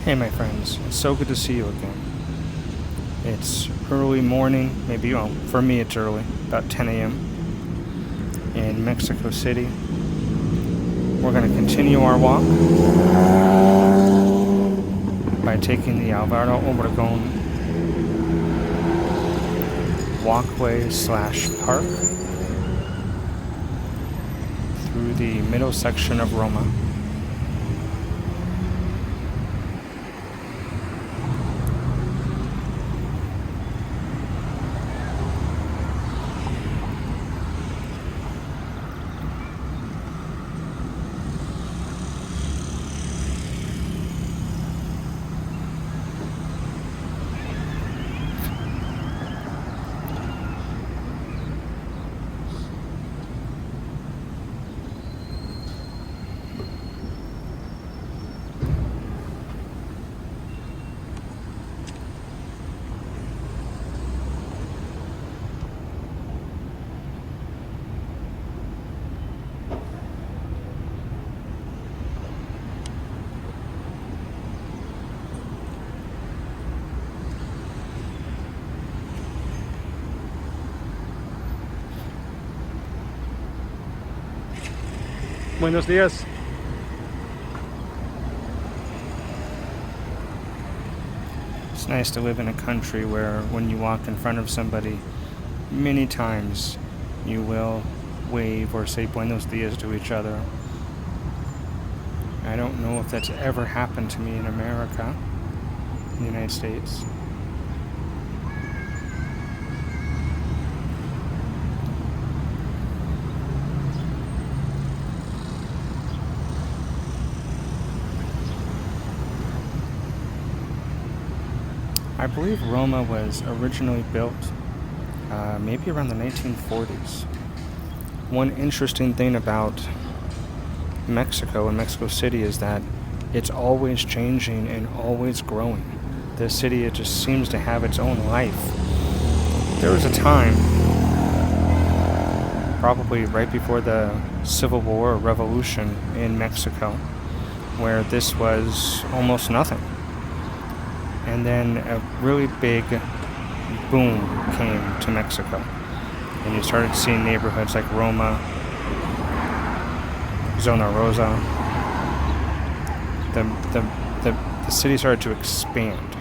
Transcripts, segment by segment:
Hey my friends, it's so good to see you again. It's early morning, maybe, well, for me it's early, about 10 a.m. in Mexico City. We're going to continue our walk by taking the Alvaro Obregón walkway / park through the middle section of Roma. Buenos días. It's nice to live in a country where when you walk in front of somebody, many times you will wave or say buenos dias to each other. I don't know if that's ever happened to me in America, in the United States. I believe Roma was originally built maybe around the 1940s. One interesting thing about Mexico and Mexico City is that it's always changing and always growing. The city, it just seems to have its own life. There was a time, probably right before the Civil War or Revolution in Mexico, where this was almost nothing. And then a really big boom came to Mexico. And you started seeing neighborhoods like Roma, Zona Rosa. The city started to expand.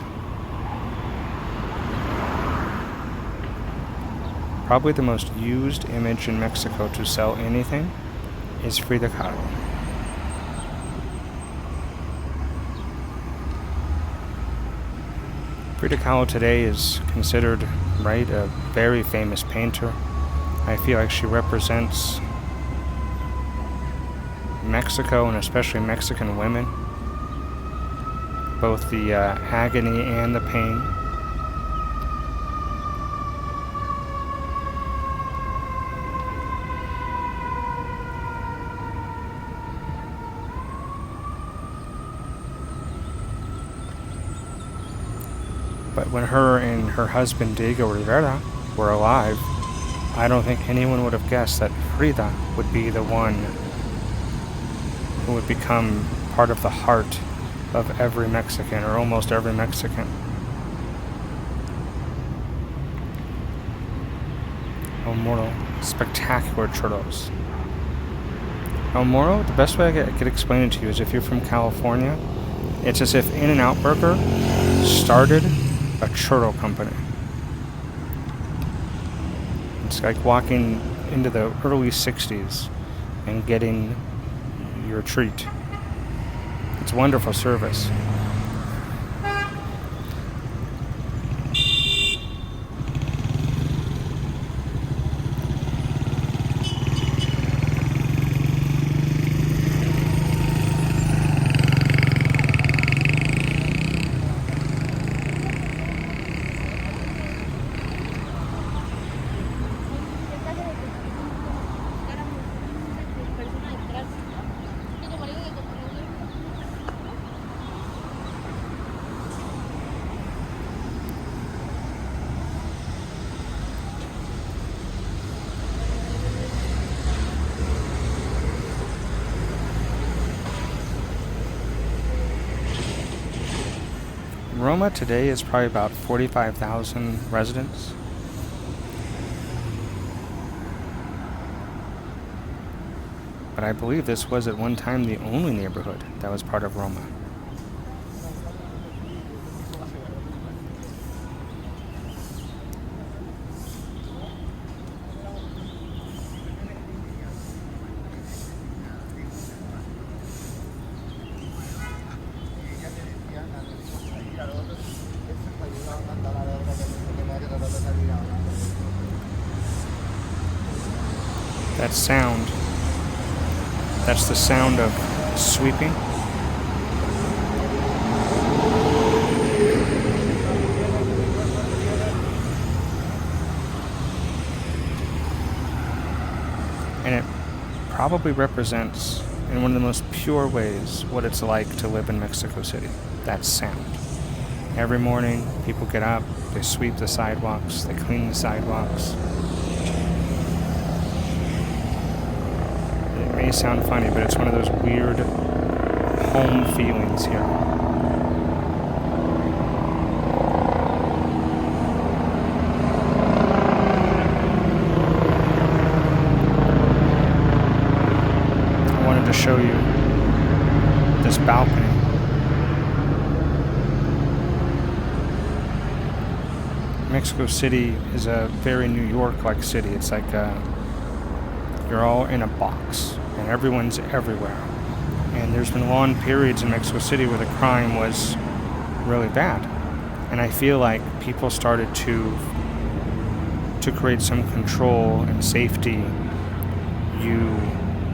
Probably the most used image in Mexico to sell anything is Frida Kahlo. Frida Kahlo today is considered, right, a very famous painter. I feel like she represents Mexico and especially Mexican women, both the agony and the pain. But when her and her husband Diego Rivera were alive, I don't think anyone would have guessed that Frida would be the one who would become part of the heart of every Mexican, or almost every Mexican. El Moro, spectacular churros. El Moro, the best way I could explain it to you is if you're from California, it's as if In-N-Out Burger started a churro company. It's like walking into the early 60s and getting your treat. It's wonderful service. Roma today is probably about 45,000 residents. But I believe this was at one time the only neighborhood that was part of Roma. That sound, that's the sound of sweeping. And it probably represents, in one of the most pure ways, what it's like to live in Mexico City. That sound. Every morning, people get up, they sweep the sidewalks, they clean the sidewalks. It may sound funny, but it's one of those weird home feelings here. I wanted to show you this balcony. Mexico City is a very New York-like city. It's like you're all in a box, and everyone's everywhere. And there's been long periods in Mexico City where the crime was really bad. And I feel like people started to create some control and safety. You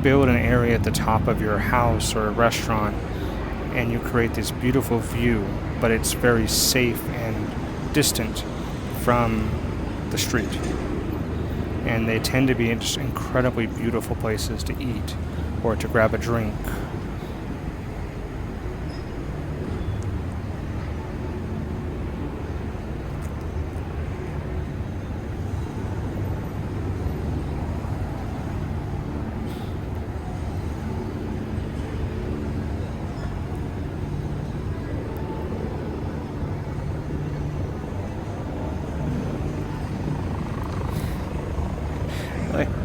build an area at the top of your house or a restaurant, and you create this beautiful view, but it's very safe and distant from the street. And they tend to be just incredibly beautiful places to eat or to grab a drink.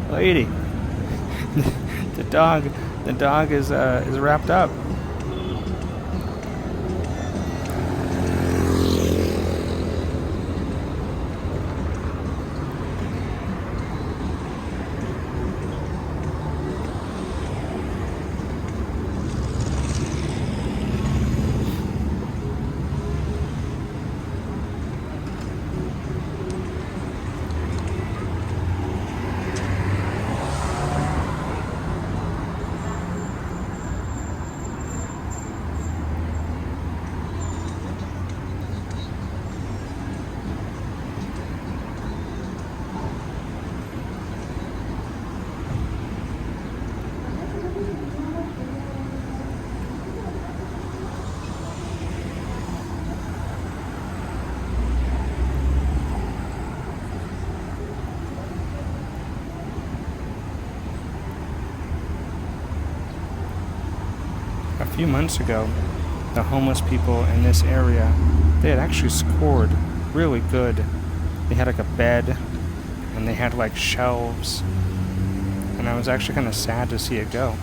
Lady, the dog is wrapped up. A few months ago, the homeless people in this area, they had actually scored really good. They had like a bed, and they had like shelves, and I was actually kind of sad to see it go.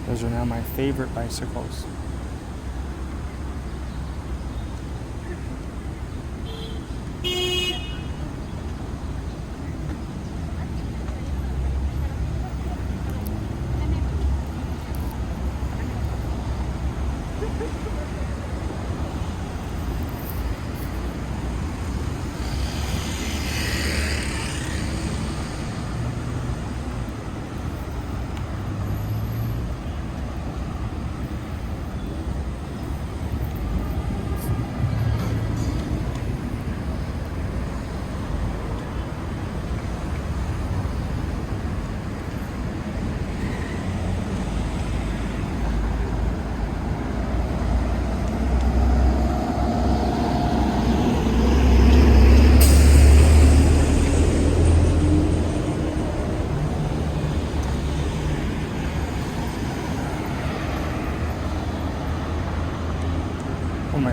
Those are now my favorite bicycles.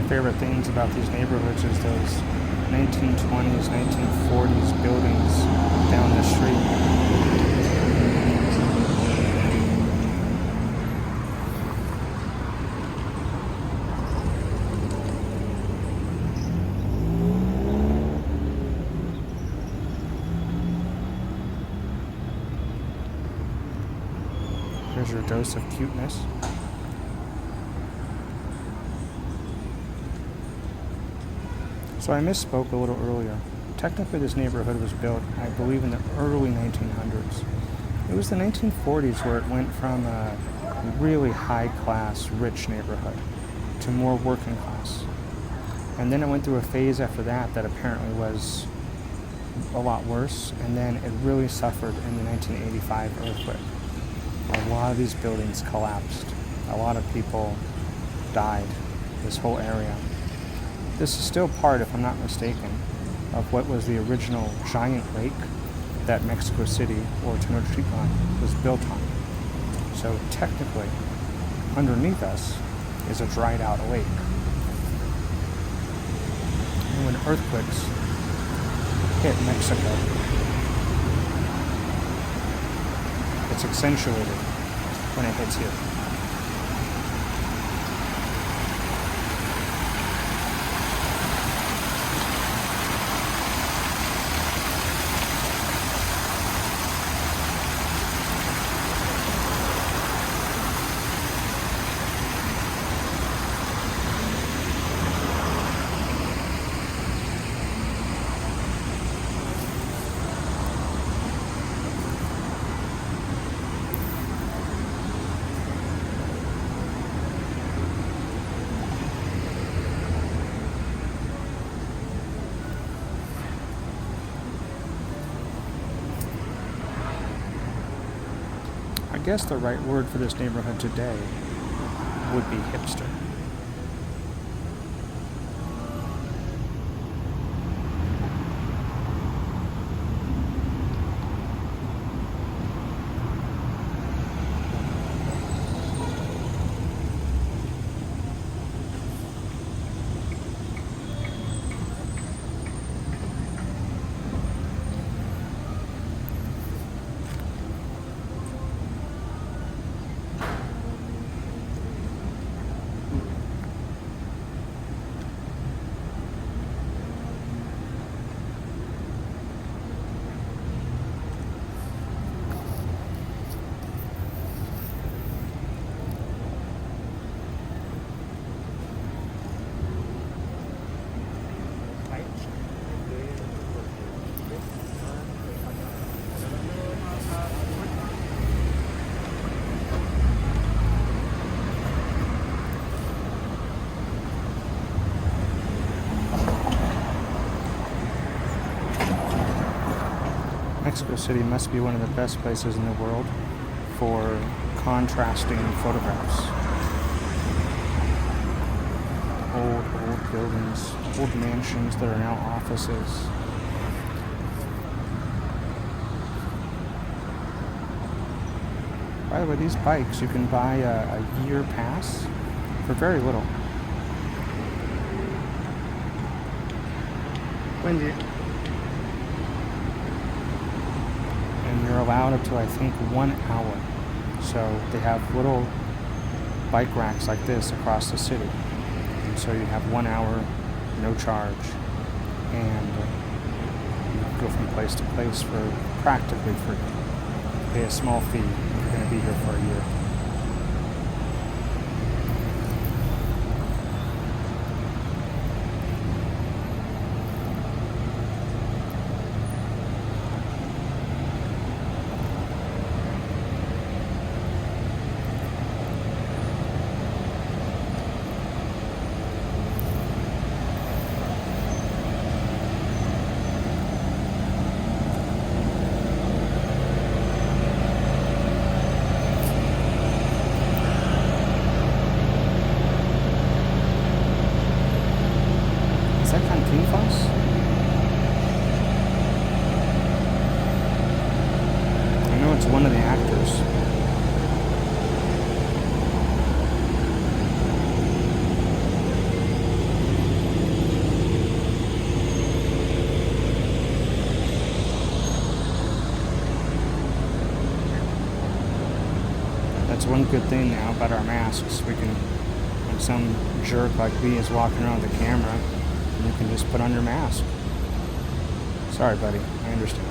my favorite things about these neighborhoods is those 1920s, 1940s buildings down the street. Here's your dose of cuteness. So I misspoke a little earlier. Technically this neighborhood was built, I believe, in the early 1900s. It was the 1940s where it went from a really high-class, rich neighborhood to more working class. And then it went through a phase after that that apparently was a lot worse, and then it really suffered in the 1985 earthquake. A lot of these buildings collapsed. A lot of people died, this whole area. This is still part, if I'm not mistaken, of what was the original giant lake that Mexico City, or Tenochtitlan, was built on. So technically, underneath us is a dried out lake. And when earthquakes hit Mexico, it's accentuated when it hits here. I guess the right word for this neighborhood today would be hipster. Mexico City must be one of the best places in the world for contrasting photographs. Old buildings, old mansions that are now offices. By the way, these bikes, you can buy a year pass for very little. And you're allowed up to, I think, 1 hour. So they have little bike racks like this across the city. And so you have 1 hour, no charge. And you go from place to place for practically free. Pay a small fee if you're going to be here for a year. One of the actors. one good thing now about our masks. We can, when some jerk like me is walking around with a camera, you can just put on your mask. Sorry, buddy. I understand.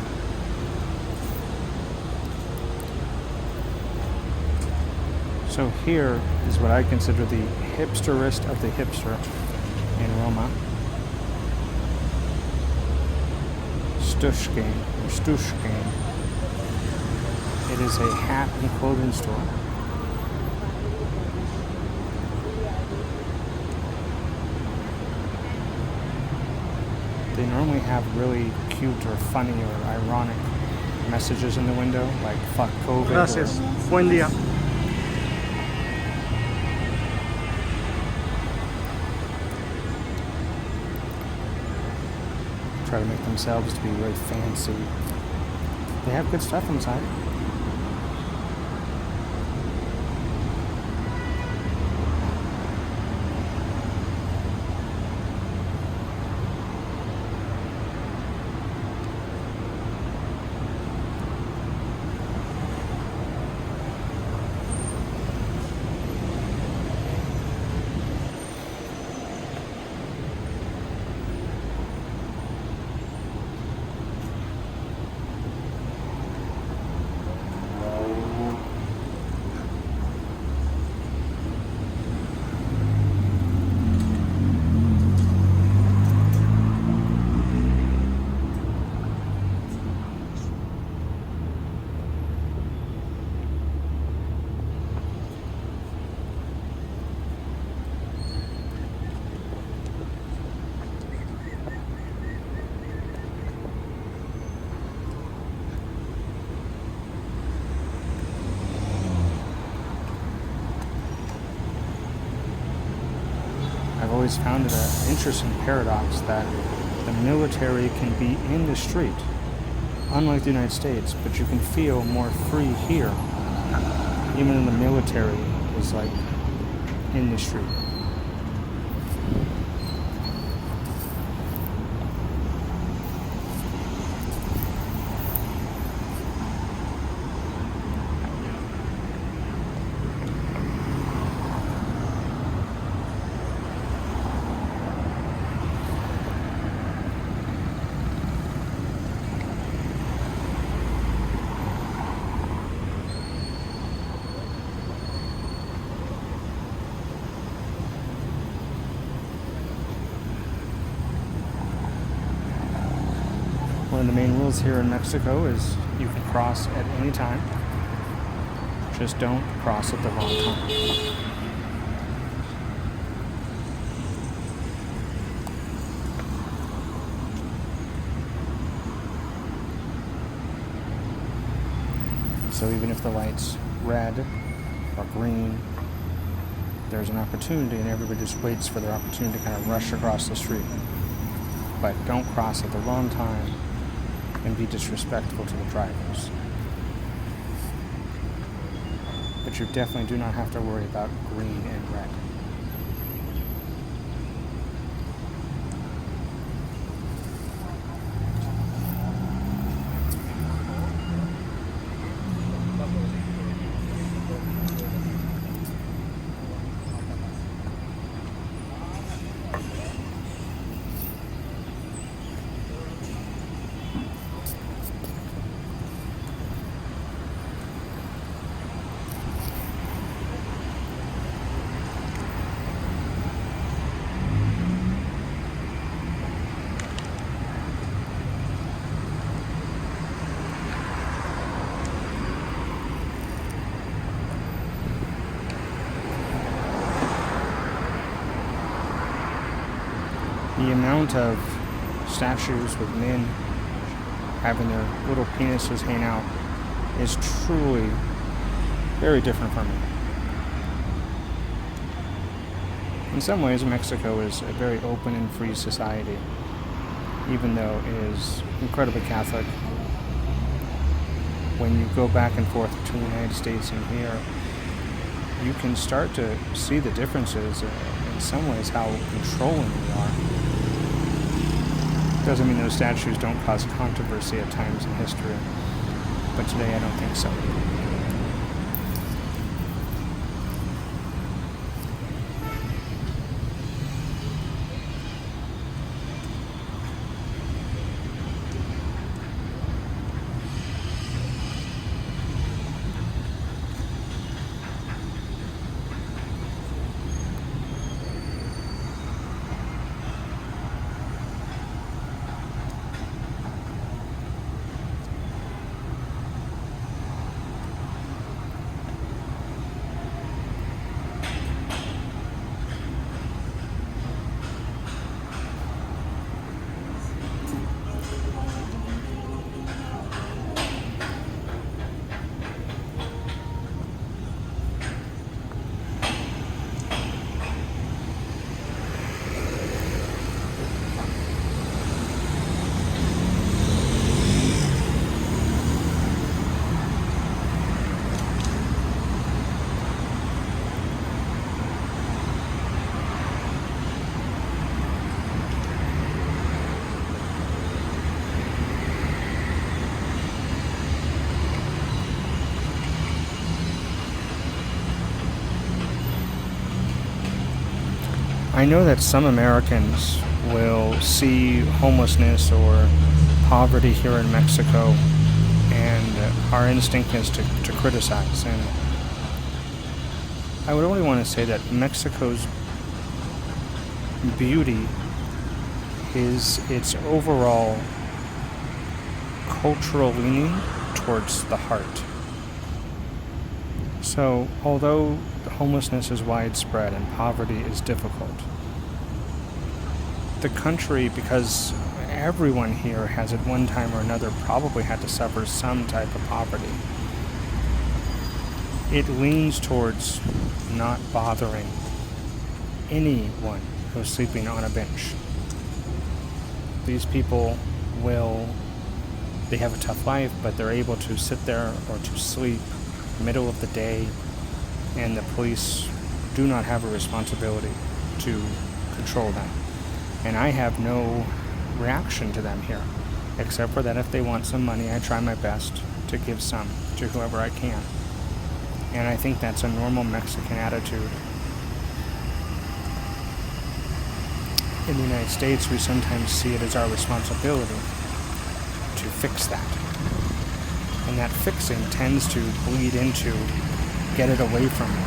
So here is what I consider the hipsterest of the hipster in Roma. Stushkin, or Stushkin. It is a hat and clothing store. They normally have really cute or funny or ironic messages in the window, like fuck COVID. Gracias. Buen día. Try to make themselves to be really fancy. They have good stuff inside. I've always found it an interesting paradox that the military can be in the street, unlike the United States, but you can feel more free here, even when the military is like in the street. One of the main rules here in Mexico is you can cross at any time. Just don't cross at the wrong time. So even if the light's red or green, there's an opportunity and everybody just waits for their opportunity to kind of rush across the street. But don't cross at the wrong time and be disrespectful to the drivers. But you definitely do not have to worry about green and red. The amount of statues with men having their little penises hang out is truly very different from me. In some ways, Mexico is a very open and free society, even though it is incredibly Catholic. When you go back and forth between the United States and here, you can start to see the differences in some ways, how controlling we are. Doesn't mean those statues don't cause controversy at times in history, but today I don't think so. I know that some Americans will see homelessness or poverty here in Mexico, and our instinct is to criticize. And I would only want to say that Mexico's beauty is its overall cultural leaning towards the heart. So, although homelessness is widespread and poverty is difficult, the country, because everyone here has at one time or another probably had to suffer some type of poverty, it leans towards not bothering anyone who's sleeping on a bench. These people they have a tough life, but they're able to sit there or to sleep middle of the day, and the police do not have a responsibility to control them. And I have no reaction to them here, except for that if they want some money, I try my best to give some to whoever I can. And I think that's a normal Mexican attitude. In the United States, we sometimes see it as our responsibility to fix that. And that fixing tends to bleed into get it away from you.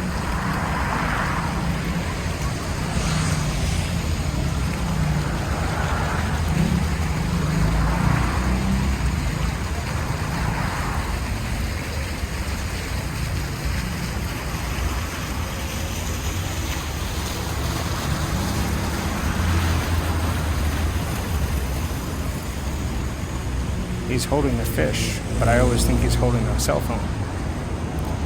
He's holding the fish, but I always think he's holding a cell phone.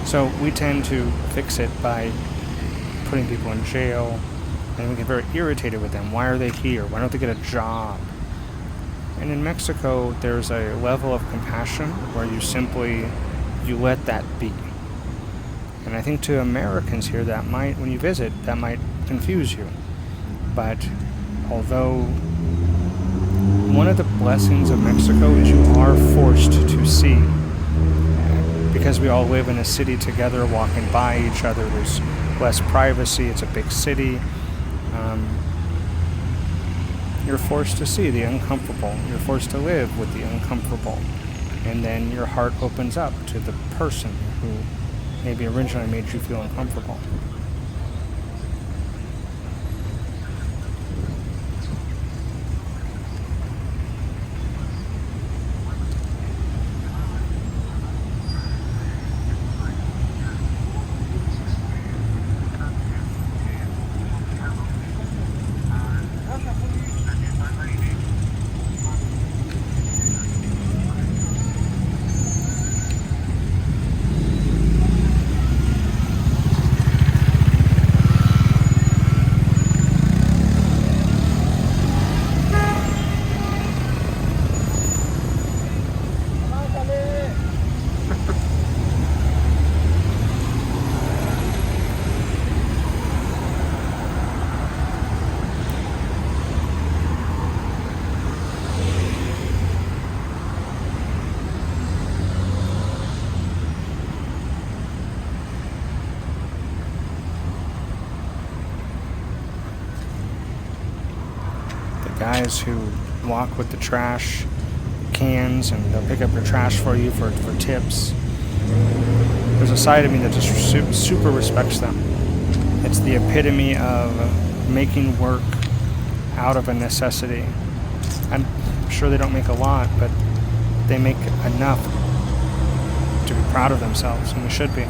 So we tend to fix it by putting people in jail, and we get very irritated with them. Why are they here? Why don't they get a job? And in Mexico, there's a level of compassion where you let that be. And I think to Americans here, that might, when you visit, that might confuse you. But although one of the blessings of Mexico is you are forced to see, because we all live in a city together, walking by each other. There's less privacy. It's a big city. You're forced to see the uncomfortable. You're forced to live with the uncomfortable. And then your heart opens up to the person who maybe originally made you feel uncomfortable. Guys who walk with the trash cans and they'll pick up your trash for you for tips. There's a side of me that just super respects them. It's the epitome of making work out of a necessity. I'm sure they don't make a lot, but they make enough to be proud of themselves, and they should be.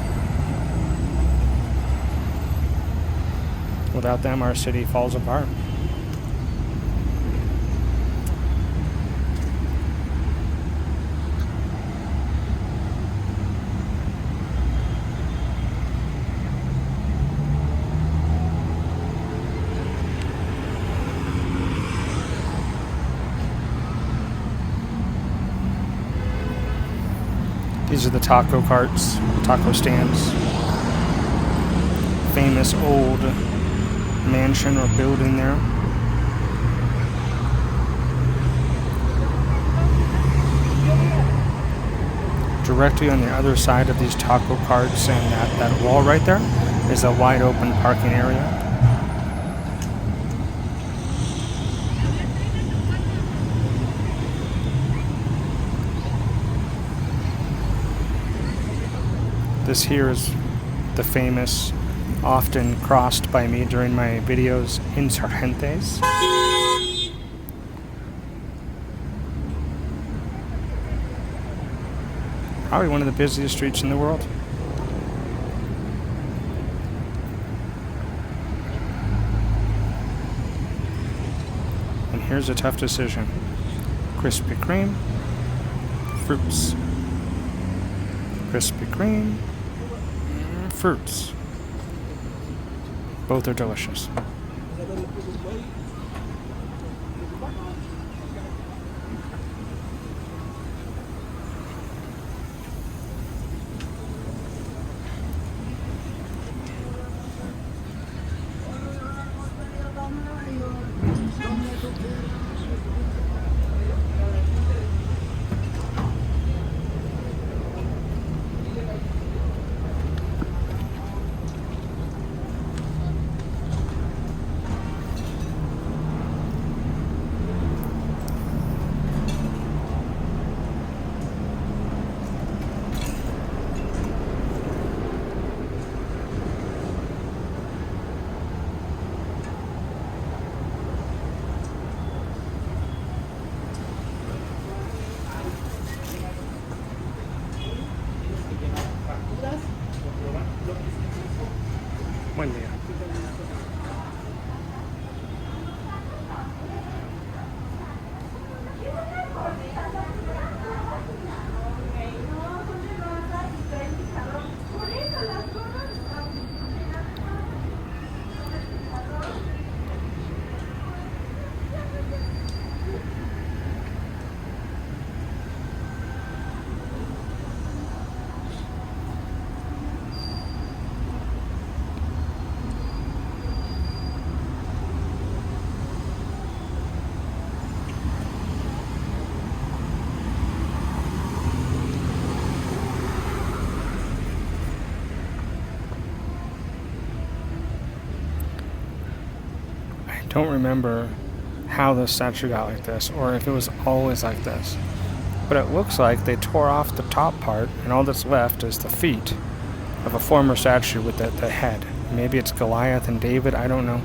Without them, our city falls apart. These are the taco carts, taco stands. Famous old mansion or building there. Directly on the other side of these taco carts and that wall right there is a wide open parking area. This here is the famous, often crossed by me during my videos, Insurgentes. Probably one of the busiest streets in the world. And here's a tough decision. Krispy Kreme, fruits. Krispy Kreme, fruits. Both are delicious. Buen día. Don't remember how the statue got like this, or if it was always like this. But it looks like they tore off the top part, and all that's left is the feet of a former statue with the head. Maybe it's Goliath and David, I don't know.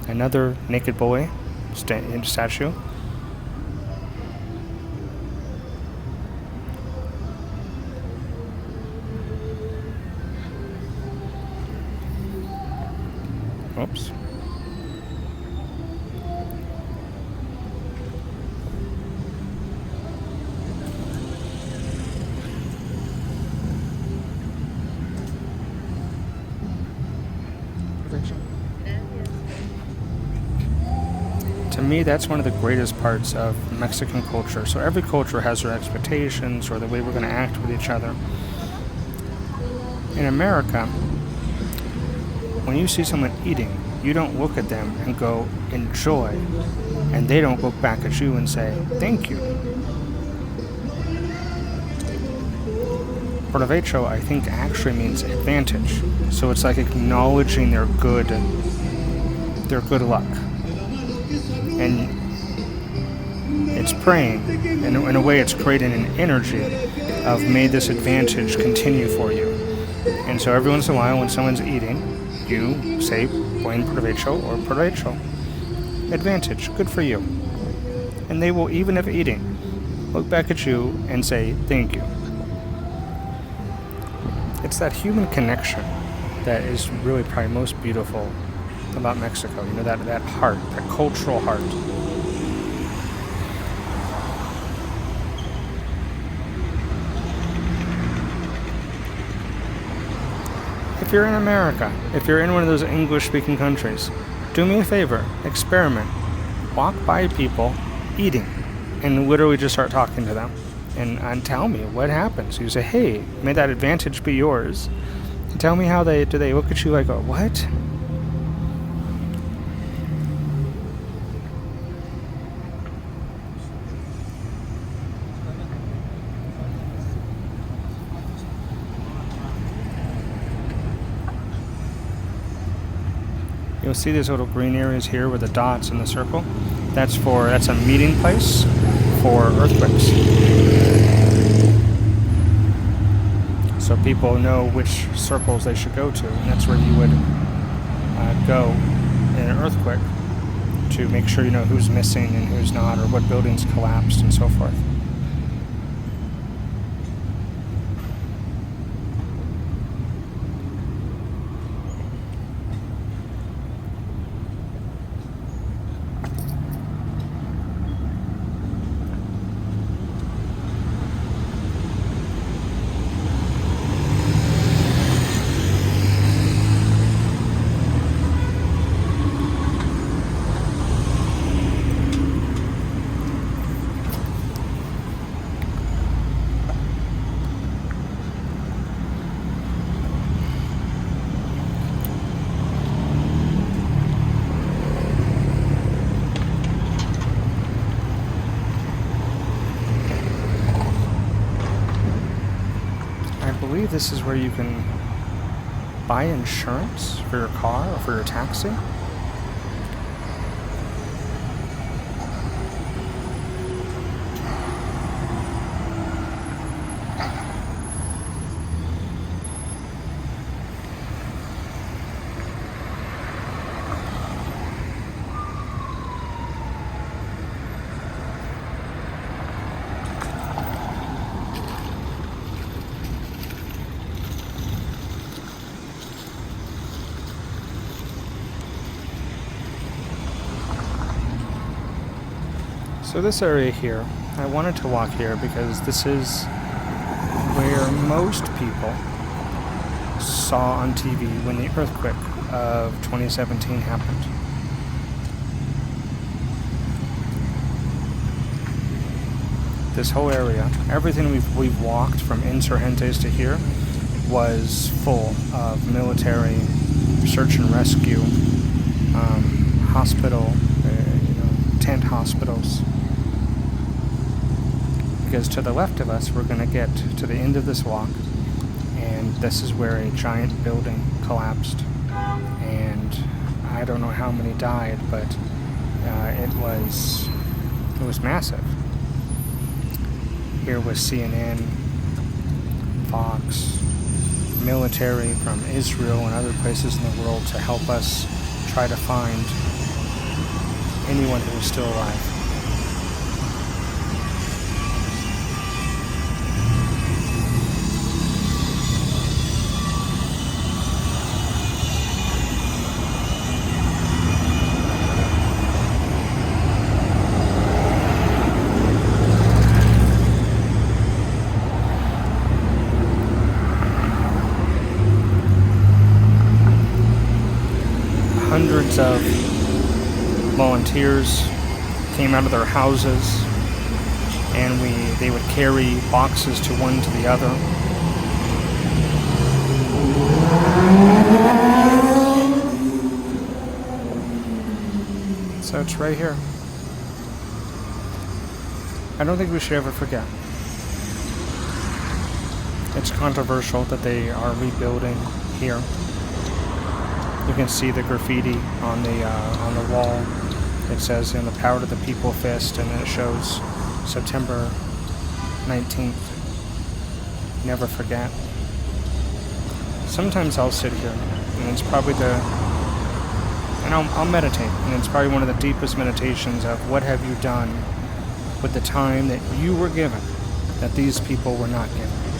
Another naked boy statue. Oops. To me, that's one of the greatest parts of Mexican culture. So every culture has their expectations or the way we're going to act with each other. In America, when you see someone eating, you don't look at them and go, enjoy, and they don't look back at you and say, thank you. Provecho, I think, actually means advantage. So it's like acknowledging their good luck. And it's praying. In a way, it's creating an energy of may this advantage continue for you. And so every once in a while, when someone's eating, you say buen provecho or provecho. Advantage, good for you. And they will, even if eating, look back at you and say thank you. It's that human connection that is really probably most beautiful about Mexico. You know, that heart, that cultural heart. If you're in America, if you're in one of those English-speaking countries, do me a favor, experiment. Walk by people eating and literally just start talking to them and tell me what happens. You say, hey, may that advantage be yours. And tell me how do they look at you like, what? You'll see these little green areas here with the dots in the circle. That's a meeting place for earthquakes. so people know which circles they should go to, and that's where you would go in an earthquake to make sure you know who's missing and who's not, or what buildings collapsed and so forth. I believe this is where you can buy insurance for your car or for your taxi. So this area here, I wanted to walk here because this is where most people saw on TV when the earthquake of 2017 happened. This whole area, everything we've walked from Insurgentes to here was full of military, search and rescue, hospital, tent hospitals. Because to the left of us, we're going to get to the end of this walk, and this is where a giant building collapsed, and I don't know how many died, but it was massive. Here was CNN, Fox, military from Israel and other places in the world to help us try to find anyone who was still alive. Hundreds of volunteers came out of their houses, and they would carry boxes to one to the other. So it's right here. I don't think we should ever forget. It's controversial that they are rebuilding here. You can see the graffiti on the wall. It says, the power to the people fist, and then it shows September 19th. Never forget. Sometimes I'll sit here, and it's probably I'll meditate, and it's probably one of the deepest meditations of what have you done with the time that you were given, that these people were not given.